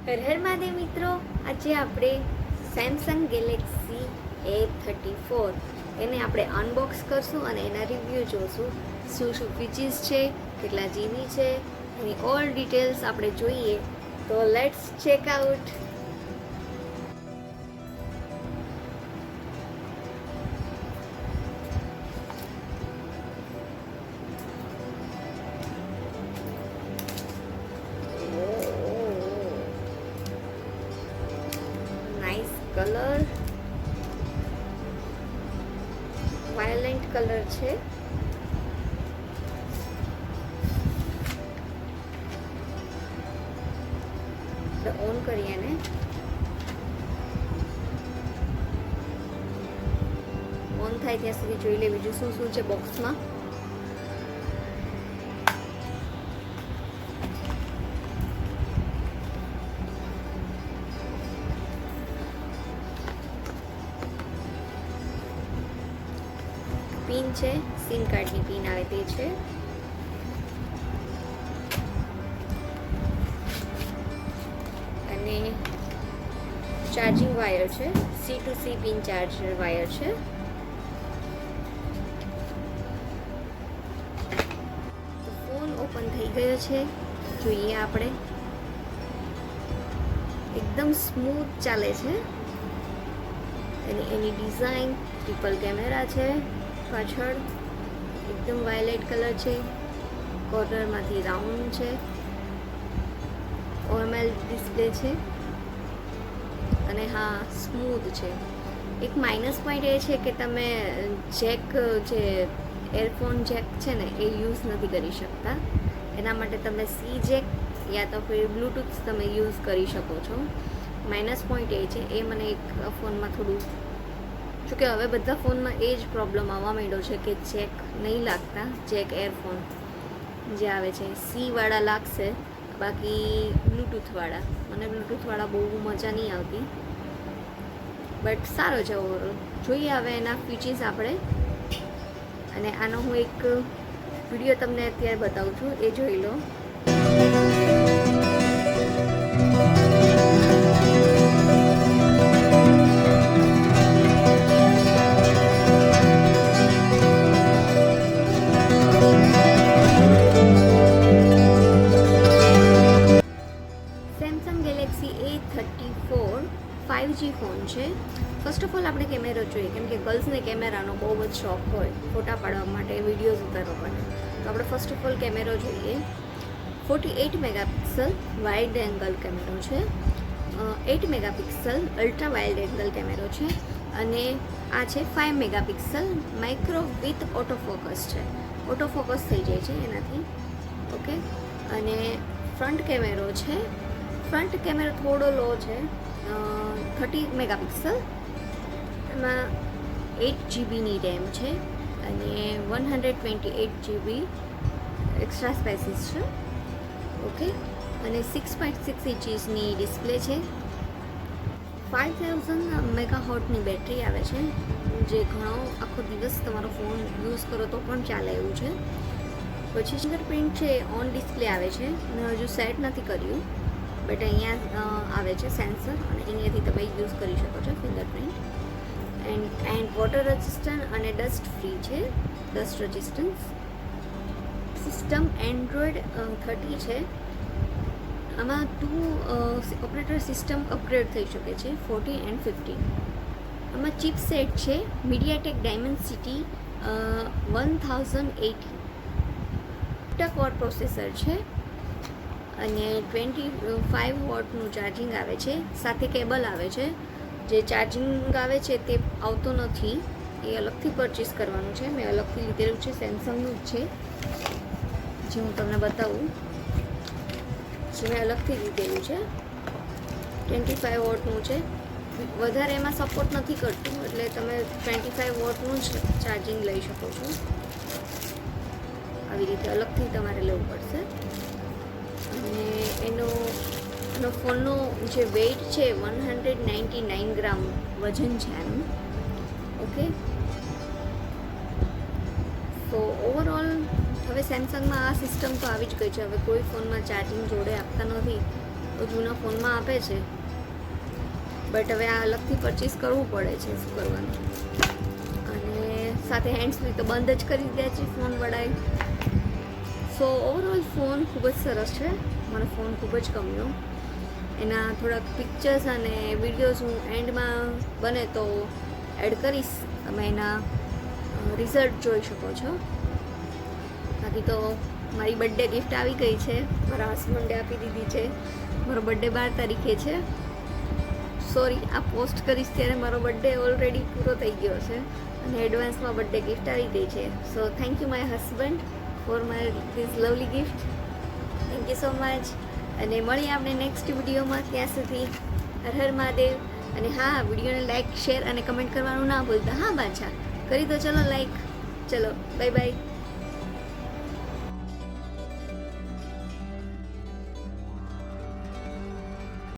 હર હર મહાદેવ મિત્રો, આજે આપણે સેમસંગ ગેલેક્સી A34 એને આપણે અનબોક્સ કરશું અને એના રિવ્યૂ જોશું. શું શું ફીચર્સ છે, કેટલા જીબી છે, એની ઓલ ડિટેલ્સ આપણે જોઈએ. તો let's check out. Nice colour, વાયોલેન્ટ colour છે. ઓન કરીએ ને ઓન થાય ત્યાં સુધી જોઈ લે બીજું શું શું છે બોક્સમાં. પિન છે, સિમ કાર્ડની પિન આવે તે છે. અને ચાર્જિંગ વાયર છે, C to C pin charger wire છે. તો ફોન ઓપન થઈ ગયો છે, જોઈએ આપણે. એકદમ સ્મૂથ ચાલે છે. અને એની ડિઝાઇન ટ્રિપલ કેમેરા છે. પાછળ એકદમ વાયોલેટ કલર છે, કોર્નરમાંથી રાઉન્ડ છે, OML ડિસ્પ્લે છે અને હા સ્મૂથ છે. એક માઇનસ પોઈન્ટ એ છે કે તમે જેક જે એરફોન જેક છે ને એ યુઝ નથી કરી શકતા. એના માટે તમે સી જેક યા તો ફિર બ્લૂટૂથ તમે યુઝ કરી શકો છો. માઇનસ પોઈન્ટ એ છે. એ મને એક ફોનમાં થોડું, જોકે હવે બધા ફોનમાં એ જ પ્રોબ્લેમ આવવા માંડ્યો છે કે જેક નહીં લાગતા. જેક એરફોન જે આવે છે સીવાળા લાગશે, બાકી બ્લૂટૂથવાળા, મને બ્લૂટૂથવાળા બહુ મજા નહીં આવતી. બટ સારો છે ઓવરઓલ. જોઈએ હવે એના ફીચર્સ આપણે. અને આનો હું એક વિડીયો તમને અત્યારે બતાવું છું, એ જોઈ લો. Samsung Galaxy A34 5G phone છે. ફર્સ્ટ ઓફ ઓલ આપણે કેમેરો જોઈએ, કેમ કે ગર્લ્સને કેમેરાનો બહુ જ શોખ હોય, ફોટા પાડવા માટે, વિડીયોઝ ઉતારવા માટે. તો આપણે ફર્સ્ટ ઓફ ઓલ કેમેરો જોઈએ. 48 મેગાપિક્સલ વાઇડ એંગલ કેમેરો છે. 8 મેગાપિક્સલ અલ્ટ્રા વાઇડ એંગલ કેમેરો છે. અને આ છે 5 megapixel micro with auto focus છે. ઓટો ફોકસ થઈ જાય છે એનાથી. ઓકે. અને ફ્રન્ટ કેમેરો છે. ફ્રન્ટ કેમેરો થોડો લો છે, 30 મેગાપિક્સલ. એમાં 8 જીબીની રેમ છે અને 128 જીબી એક્સ્ટ્રા સ્પેસીસ છે. ઓકે. અને 6.6 ઇંચીસની ડિસ્પ્લે છે. 5000 મેગાહોટની બેટરી આવે છે, જે ઘણો આખો દિવસ તમારો ફોન યુઝ કરો તો પણ ચાલે એવું છે. પછી ફિંગરપ્રિન્ટ છે, ઓન ડિસ્પ્લે આવે છે. મેં હજુ સેટ નથી કર્યું, બટ અહીંયા આવે છે સેન્સર, અને અહીંયાથી તમે યુઝ કરી શકો છો ફિંગરપ્રિન્ટ. એન્ડ વોટર રેઝિસ્ટન્ટ અને ડસ્ટ ફ્રી છે. Dust resistance. સિસ્ટમ એન્ડ્રોઈડ 30 છે. આમાં ઓપરેટર સિસ્ટમ અપગ્રેડ થઈ શકે છે, 14 and 15. આમાં ચિપસેટ છે મીડિયાટેક ડાયમેન્સિટી 1080 કોર પ્રોસેસર છે. અને 25 વોટનું ચાર્જિંગ આવે છે. સાથે કેબલ આવે છે. જે ચાર્જિંગ આવે છે તે આવતો નથી, એ અલગથી પરચેસ કરવાનું છે. મેં અલગથી લીધેલું છે, સેમસંગનું જ છે, જે હું તમને બતાવું. જે મેં અલગથી લીધેલું છે. 25 વોટનું છે. વધારે એમાં સપોર્ટ નથી કરતું, એટલે તમે 25 વોટનું જ ચાર્જિંગ લઈ શકો છો. આવી રીતે અલગથી તમારે લેવું પડશે. અને એનો ફોનનો જે વેઇટ છે 199 ગ્રામ વજન છે આનું. ઓકે. તો ઓવરઓલ હવે સેમસંગમાં આ સિસ્ટમ તો આવી જ ગઈ છે. હવે કોઈ ફોનમાં ચાર્જિંગ જોડે આપતા નથી, તો જૂના ફોનમાં આપે છે, બટ હવે આ અલગથી પરચેસ કરવું પડે છે. શું કરવાનું. અને સાથે હેન્ડ્સ ફ્રી તો બંધ જ કરી દે છે ફોન વડાએ. સો ઓવરઓલ ફોન ખૂબ જ સરસ છે, મને ફોન ખૂબ જ ગમ્યો. એના થોડાક પિક્ચર્સ અને વિડીયોઝ હું એન્ડમાં બને તો એડ કરીશ, તમે એના રિઝલ્ટ જોઈ શકો છો. બાકી તો મારી બર્થડે ગિફ્ટ આવી ગઈ છે, મારા હસબન્ડે આપી દીધી છે. મારો બર્થડે 12 તારીખે છે. સોરી, આ પોસ્ટ કરીશ ત્યારે મારો બર્થડે ઓલરેડી પૂરો થઈ ગયો છે અને એડવાન્સમાં બર્થડે ગિફ્ટ આવી ગઈ છે. So thank you my husband for my this lovely gift. Thank you so much. અને મળીએ આપણે નેક્સ્ટ વિડીયોમાં. ત્યાં સુધી હર હર મહાદેવ. અને હા, વિડીયોને લાઈક, શેર અને કમેન્ટ કરવાનું ના ભૂલતા. હા બાછા કરી દો. ચલો લાઈક. ચલો બાય બાય.